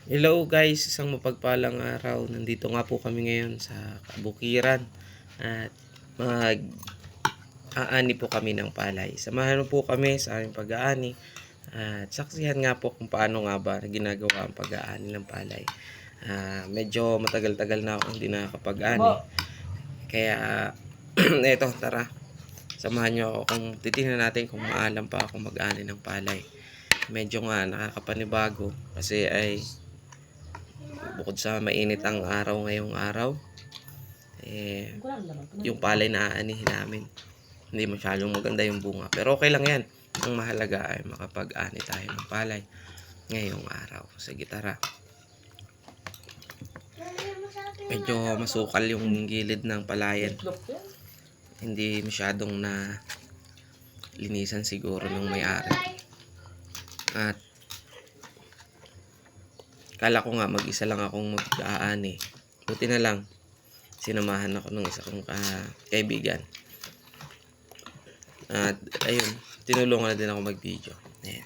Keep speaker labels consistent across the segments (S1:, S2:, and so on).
S1: Hello guys, isang mapagpalang araw. Nandito nga po kami ngayon sa kabukiran at mag-aani po kami ng palay. Samahan po kami sa aming pag-aani at saksihan nga po kung paano nga ba ginagawa ang pag-aani ng palay. Medyo matagal-tagal na ako hindi nakakapag-ani. Kaya eto, tara. Samahan nyo ako kung titingnan natin kung maalam pa ako mag-ani ng palay. Medyo nga nakakapanibago kasi ay bukod sa mainit ang araw ngayong araw, yung palay na aanihin namin, hindi masyadong maganda yung bunga. Pero okay lang yan. Ang mahalaga ay makapag-ani tayo ng palay ngayong araw. Sige, tara. Medyo masukal yung gilid ng palayan. Hindi masyadong na linisan siguro ng may-ari. At kala ko nga mag-isa lang akong mag-aani. Buti na lang sinamahan ako ng isa kong kaibigan. At ayun, tinulungan na din ako mag-video. Ayan.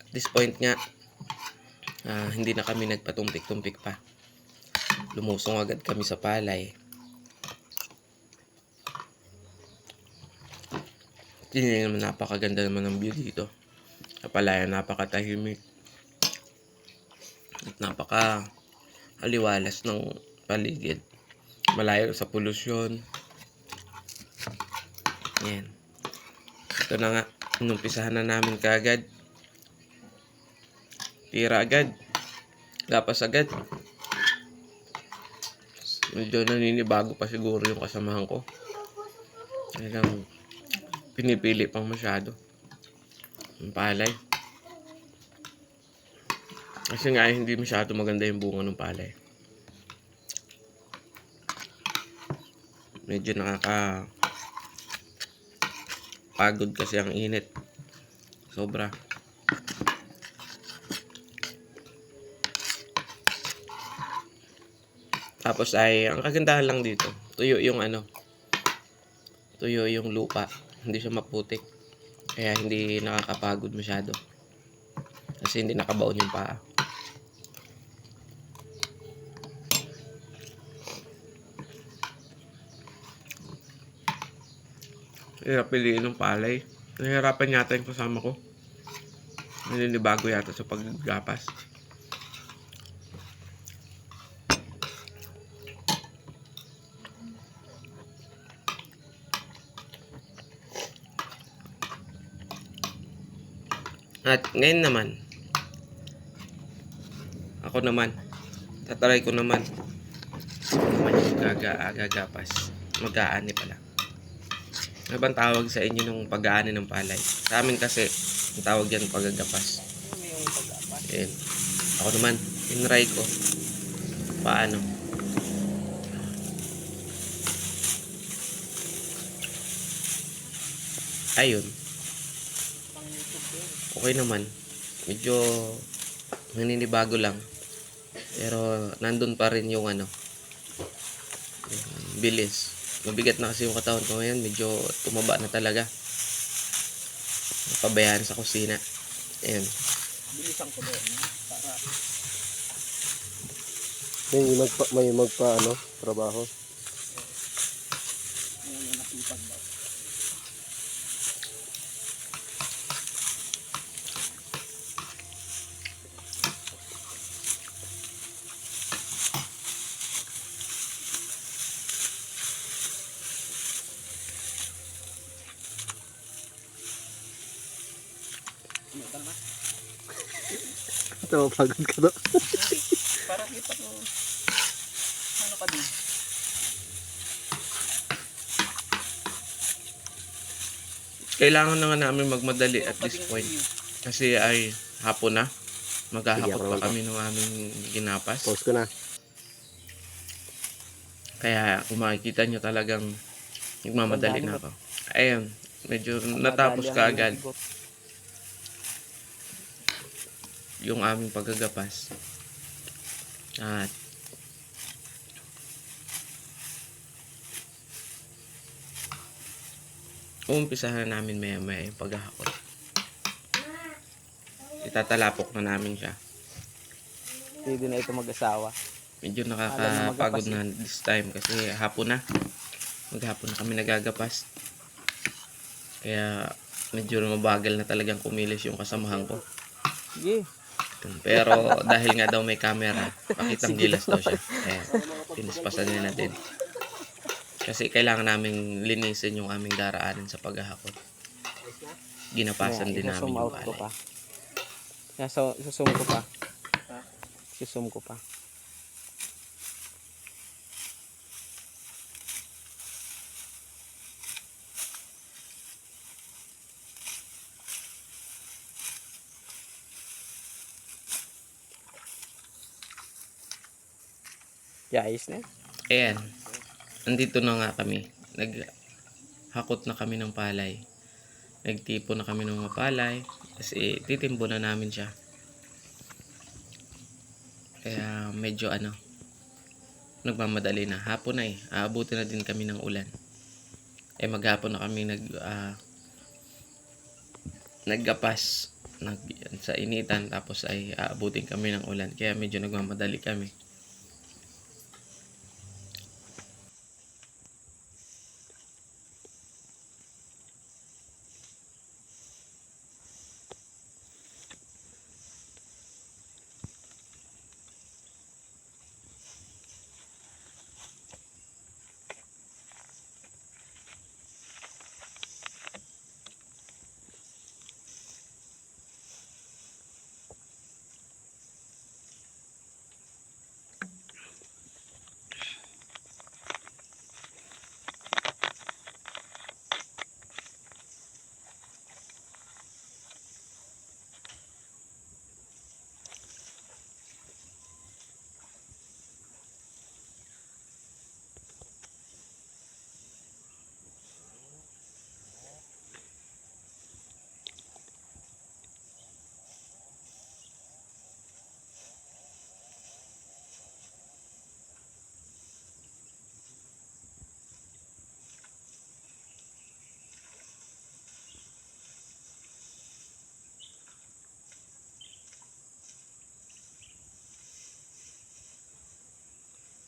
S1: At this point nga, hindi na kami nagpatumpik-tumpik pa. Lumusong agad kami sa palay. Tingnan naman, napakaganda naman ng view dito. Sa palayan, napakatahimik. At napaka aliwalas ng paligid. Malayo sa polusyon. Yan. Ito na nga. Inumpisahan na namin kaagad. Tira agad. Gapas agad. Medyo naninibago pa siguro yung kasamahan ko. Talagang pinipili pang masyado ang palay. Kasi nga hindi masyado maganda yung bunga ng palay. Medyo nakakapagod kasi ang init. Sobra. Tapos ay, ang kagandahan lang dito, tuyo yung tuyo yung lupa. Hindi siya maputik. Kaya hindi nakakapagod masyado. Kasi hindi nakabaon yung paa. Hirap piliin ng palay. Nahihirapan yata yung kasama ko. Naninibago yata sa paggapas. At ngayon naman, ako naman, tataray ko naman. Yung gagapas. Mag-aani pala. Ano bang tawag sa inyo nung pag-aani ng palay? Sa amin kasi, ang tawag yan pagagapas. Ayan. Ako naman, tinry ko. Paano? Ayun. Okay naman. Medyo naninibago lang. Pero nandun pa rin yung bilis. Mabigat na kasi yung katawan ko ngayon. Medyo tumaba na talaga. Napabayaan sa kusina. Ayan.
S2: Bilisan ko doon para
S3: May magpa trabaho.
S2: may nakipag daw. Ano ka naman?
S3: Ito, pagod ka to.
S2: Para kita ko ano ka din.
S1: Kailangan na nga namin magmadali at this point. Kasi ay hapon na. Maghahapot pa kami ng aming ginapas.
S3: Pause ko na.
S1: Kaya kung makikita nyo talagang nagmamadali na ako. Ayun, medyo natapos ka agad yung aming paggagapas. At umpisahan na namin maya-maya yung paghahakot. Itatalapok na namin siya.
S2: Pwede na ito mag-asawa.
S1: Medyo
S2: Alam
S1: nakakapagod
S2: mo,
S1: na this time kasi hapon na. Maghapon na kami nagagapas. Kaya medyo mabagal na talagang kumilos yung kasamahan ko.
S2: Sige.
S1: Pero dahil nga daw may camera, pakitang gilas daw siya. Ayan, tinispasan niya natin. Kasi kailangan naming linisin yung aming daraanan sa paghahakot. Ginapasan din namin
S2: Isusum
S1: yung
S2: out ko
S1: palay.
S2: pa. Isusum ko pa. Isusum ko pa. Yeah, ayos na.
S1: Ayan, andito na nga kami. Naghakot na kami ng palay. Nagtipo na kami ng mga palay. Kasi titimbo na namin siya. Kaya medyo nagmamadali na. Hapon na eh. Aabutin na din kami ng ulan. Maghapon na kami naggapas sa initan. Tapos ay aabutin kami ng ulan. Kaya medyo nagmamadali kami.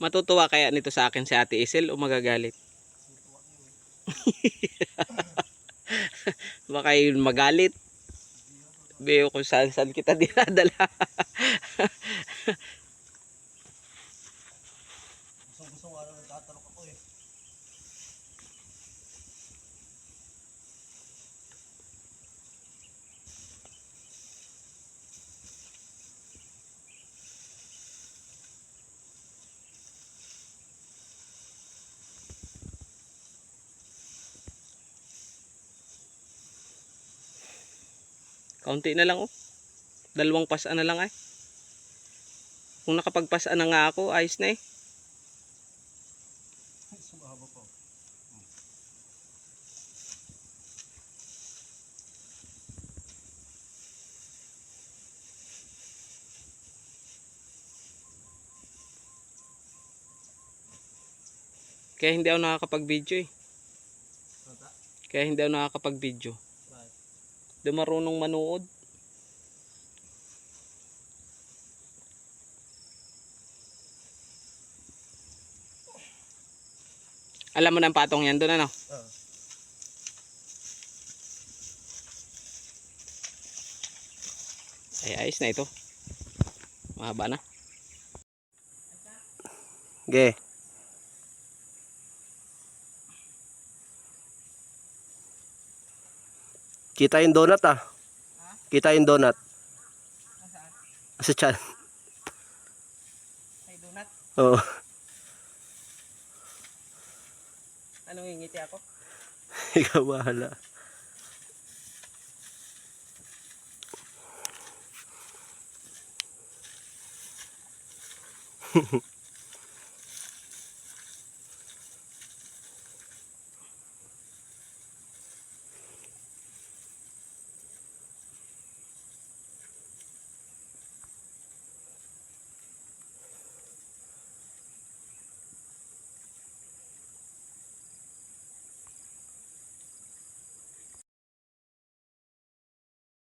S2: Matutuwa kaya nito sa akin si Ate Isel o magagalit? Baka yun magalit. Beo kung saan kita dinadala.
S3: Gusto nga lang nagtatanong ako eh.
S2: Kaunti na lang oh. 2 pasaan na lang ay. Kung nakapagpasaan na nga ako, ayos na eh.
S3: Sumaba pa.
S2: Kaya hindi ako nakakapag-video eh. Kaya hindi ako nakakapag-video. Di marunong manood. Alam mo na ang patong yan doon ano? Ay ayos na ito. Mahaba na.
S3: Okay. Kita yung donut ah. Kita yung donut. Sa chan.
S2: Ay donut.
S3: Oo.
S2: Anong ngingiti ako?
S3: Ikaw bahala.